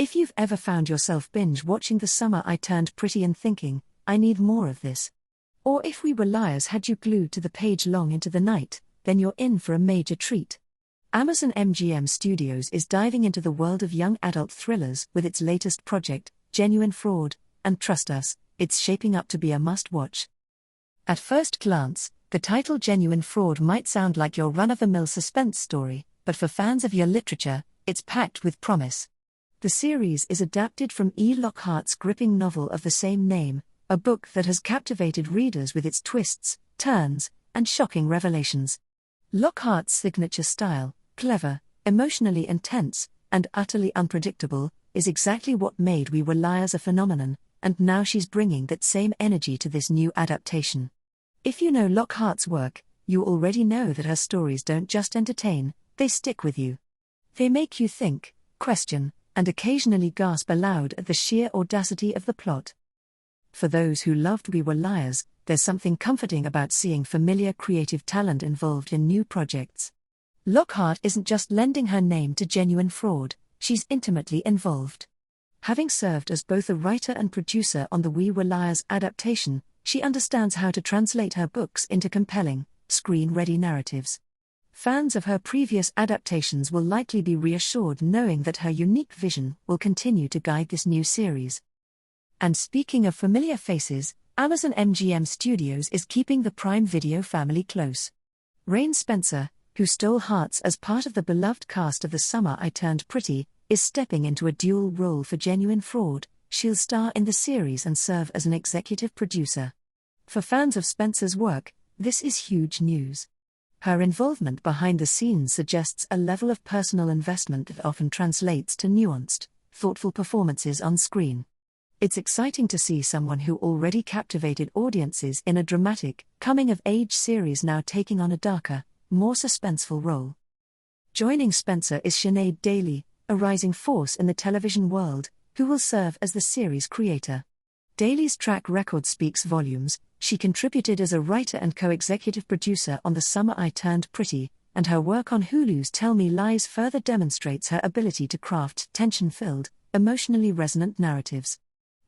If you've ever found yourself binge-watching The Summer I Turned Pretty and thinking, I need more of this. Or If We Were Liars had you glued to the page long into the night, then you're in for a major treat. Amazon MGM Studios is diving into the world of young adult thrillers with its latest project, Genuine Fraud, and trust us, it's shaping up to be a must-watch. At first glance, the title Genuine Fraud might sound like your run-of-the-mill suspense story, but for fans of your literature, it's packed with promise. The series is adapted from E. Lockhart's gripping novel of the same name, a book that has captivated readers with its twists, turns, and shocking revelations. Lockhart's signature style, clever, emotionally intense, and utterly unpredictable, is exactly what made We Were Liars a phenomenon, and now she's bringing that same energy to this new adaptation. If you know Lockhart's work, you already know that her stories don't just entertain, they stick with you. They make you think, question, and occasionally gasp aloud at the sheer audacity of the plot. For those who loved We Were Liars, there's something comforting about seeing familiar creative talent involved in new projects. Lockhart isn't just lending her name to Genuine Fraud, she's intimately involved. Having served as both a writer and producer on the We Were Liars adaptation, she understands how to translate her books into compelling, screen-ready narratives. Fans of her previous adaptations will likely be reassured knowing that her unique vision will continue to guide this new series. And speaking of familiar faces, Amazon MGM Studios is keeping the Prime Video family close. Rain Spencer, who stole hearts as part of the beloved cast of The Summer I Turned Pretty, is stepping into a dual role for Genuine Fraud. She'll star in the series and serve as an executive producer. For fans of Spencer's work, this is huge news. Her involvement behind the scenes suggests a level of personal investment that often translates to nuanced, thoughtful performances on screen. It's exciting to see someone who already captivated audiences in a dramatic, coming-of-age series now taking on a darker, more suspenseful role. Joining Spencer is Sinead Daly, a rising force in the television world, who will serve as the series creator. Daly's track record speaks volumes. She contributed as a writer and co-executive producer on The Summer I Turned Pretty, and her work on Hulu's Tell Me Lies further demonstrates her ability to craft tension-filled, emotionally resonant narratives.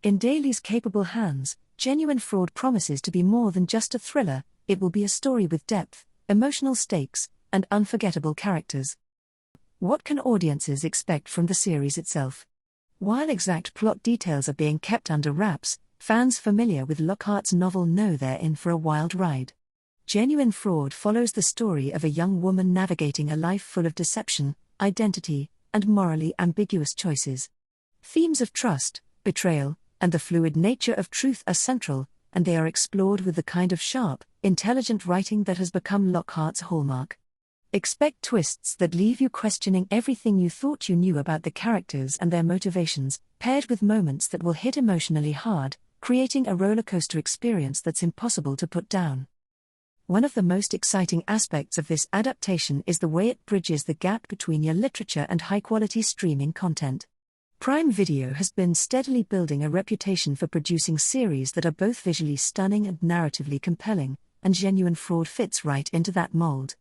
In Daly's capable hands, Genuine Fraud promises to be more than just a thriller. It will be a story with depth, emotional stakes, and unforgettable characters. What can audiences expect from the series itself? While exact plot details are being kept under wraps, fans familiar with Lockhart's novel know they're in for a wild ride. Genuine Fraud follows the story of a young woman navigating a life full of deception, identity, and morally ambiguous choices. Themes of trust, betrayal, and the fluid nature of truth are central, and they are explored with the kind of sharp, intelligent writing that has become Lockhart's hallmark. Expect twists that leave you questioning everything you thought you knew about the characters and their motivations, paired with moments that will hit emotionally hard, creating a rollercoaster experience that's impossible to put down. One of the most exciting aspects of this adaptation is the way it bridges the gap between your literature and high-quality streaming content. Prime Video has been steadily building a reputation for producing series that are both visually stunning and narratively compelling, and Genuine Fraud fits right into that mold.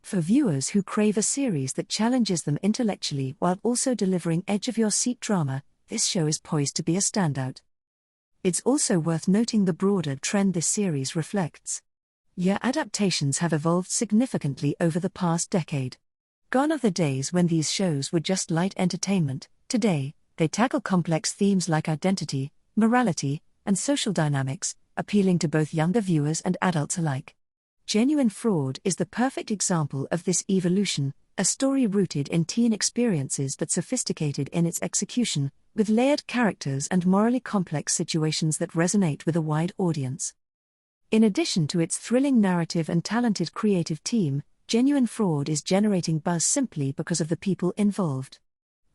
For viewers who crave a series that challenges them intellectually while also delivering edge-of-your-seat drama, this show is poised to be a standout. It's also worth noting the broader trend this series reflects. Adaptations have evolved significantly over the past decade. Gone are the days when these shows were just light entertainment. Today, they tackle complex themes like identity, morality, and social dynamics, appealing to both younger viewers and adults alike. Genuine Fraud is the perfect example of this evolution, a story rooted in teen experiences but sophisticated in its execution, with layered characters and morally complex situations that resonate with a wide audience. In addition to its thrilling narrative and talented creative team, Genuine Fraud is generating buzz simply because of the people involved.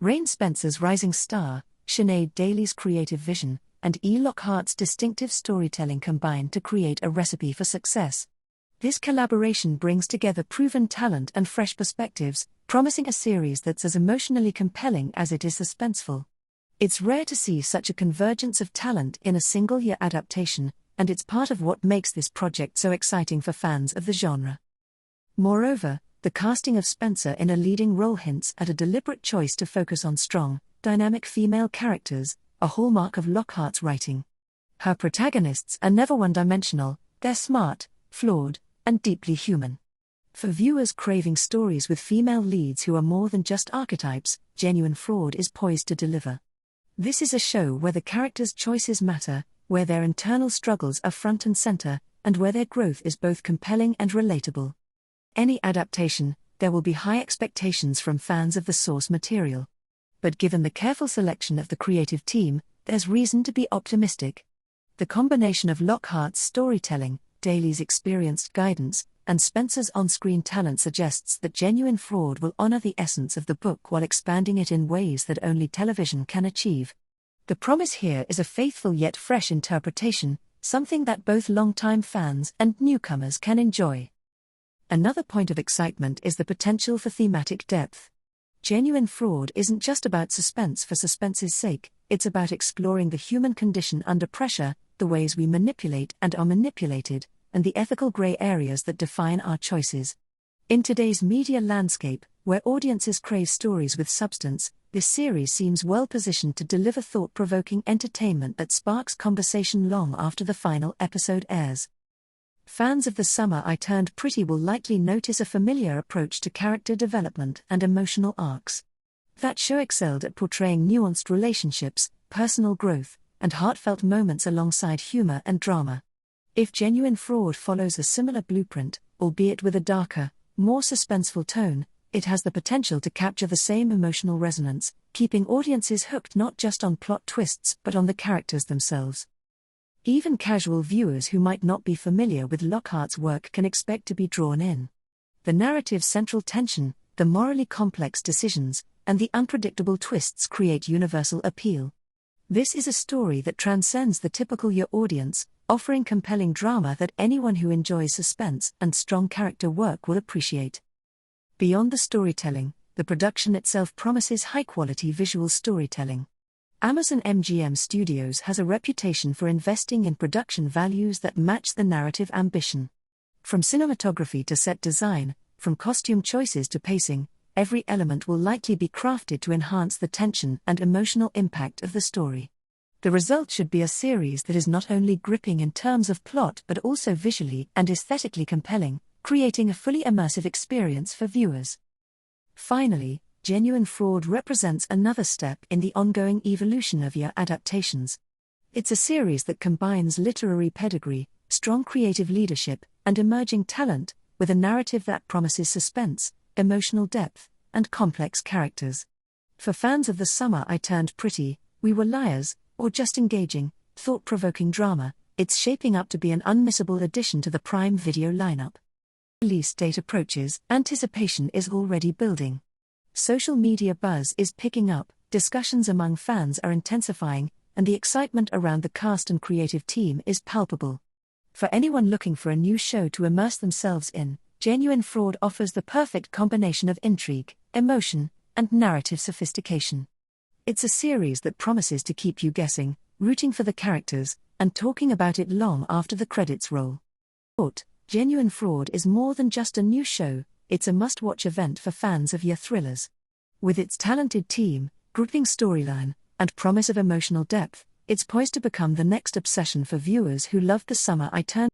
Rain Spencer's rising star, Sinead Daly's creative vision, and E. Lockhart's distinctive storytelling combine to create a recipe for success. This collaboration brings together proven talent and fresh perspectives, promising a series that's as emotionally compelling as it is suspenseful. It's rare to see such a convergence of talent in a single-year adaptation, and it's part of what makes this project so exciting for fans of the genre. Moreover, the casting of Spencer in a leading role hints at a deliberate choice to focus on strong, dynamic female characters, a hallmark of Lockhart's writing. Her protagonists are never one-dimensional, they're smart, flawed, and deeply human. For viewers craving stories with female leads who are more than just archetypes, Genuine Fraud is poised to deliver. This is a show where the characters' choices matter, where their internal struggles are front and center, and where their growth is both compelling and relatable. Any adaptation, there will be high expectations from fans of the source material. But given the careful selection of the creative team, there's reason to be optimistic. The combination of Lockhart's storytelling, Daly's experienced guidance, and Spencer's on-screen talent suggests that Genuine Fraud will honor the essence of the book while expanding it in ways that only television can achieve. The promise here is a faithful yet fresh interpretation, something that both longtime fans and newcomers can enjoy. Another point of excitement is the potential for thematic depth. Genuine Fraud isn't just about suspense for suspense's sake, it's about exploring the human condition under pressure, the ways we manipulate and are manipulated, and the ethical gray areas that define our choices. In today's media landscape, where audiences crave stories with substance, this series seems well positioned to deliver thought-provoking entertainment that sparks conversation long after the final episode airs. Fans of The Summer I Turned Pretty will likely notice a familiar approach to character development and emotional arcs. That show excelled at portraying nuanced relationships, personal growth, and heartfelt moments alongside humor and drama. If Genuine Fraud follows a similar blueprint, albeit with a darker, more suspenseful tone, it has the potential to capture the same emotional resonance, keeping audiences hooked not just on plot twists but on the characters themselves. Even casual viewers who might not be familiar with Lockhart's work can expect to be drawn in. The narrative's central tension, the morally complex decisions, and the unpredictable twists create universal appeal. This is a story that transcends the typical your audience, offering compelling drama that anyone who enjoys suspense and strong character work will appreciate. Beyond the storytelling, the production itself promises high-quality visual storytelling. Amazon MGM Studios has a reputation for investing in production values that match the narrative ambition. From cinematography to set design, from costume choices to pacing, every element will likely be crafted to enhance the tension and emotional impact of the story. The result should be a series that is not only gripping in terms of plot but also visually and aesthetically compelling, creating a fully immersive experience for viewers. Finally, Genuine Fraud represents another step in the ongoing evolution of your adaptations. It's a series that combines literary pedigree, strong creative leadership, and emerging talent, with a narrative that promises suspense, emotional depth, and complex characters. For fans of The Summer I Turned Pretty, We Were Liars, or just engaging, thought-provoking drama, it's shaping up to be an unmissable addition to the Prime Video lineup. Release date approaches, anticipation is already building. Social media buzz is picking up, discussions among fans are intensifying, and the excitement around the cast and creative team is palpable. For anyone looking for a new show to immerse themselves in, Genuine Fraud offers the perfect combination of intrigue, emotion, and narrative sophistication. It's a series that promises to keep you guessing, rooting for the characters, and talking about it long after the credits roll. Genuine Fraud is more than just a new show, it's a must-watch event for fans of your thrillers. With its talented team, gripping storyline, and promise of emotional depth, it's poised to become the next obsession for viewers who love The Summer I Turned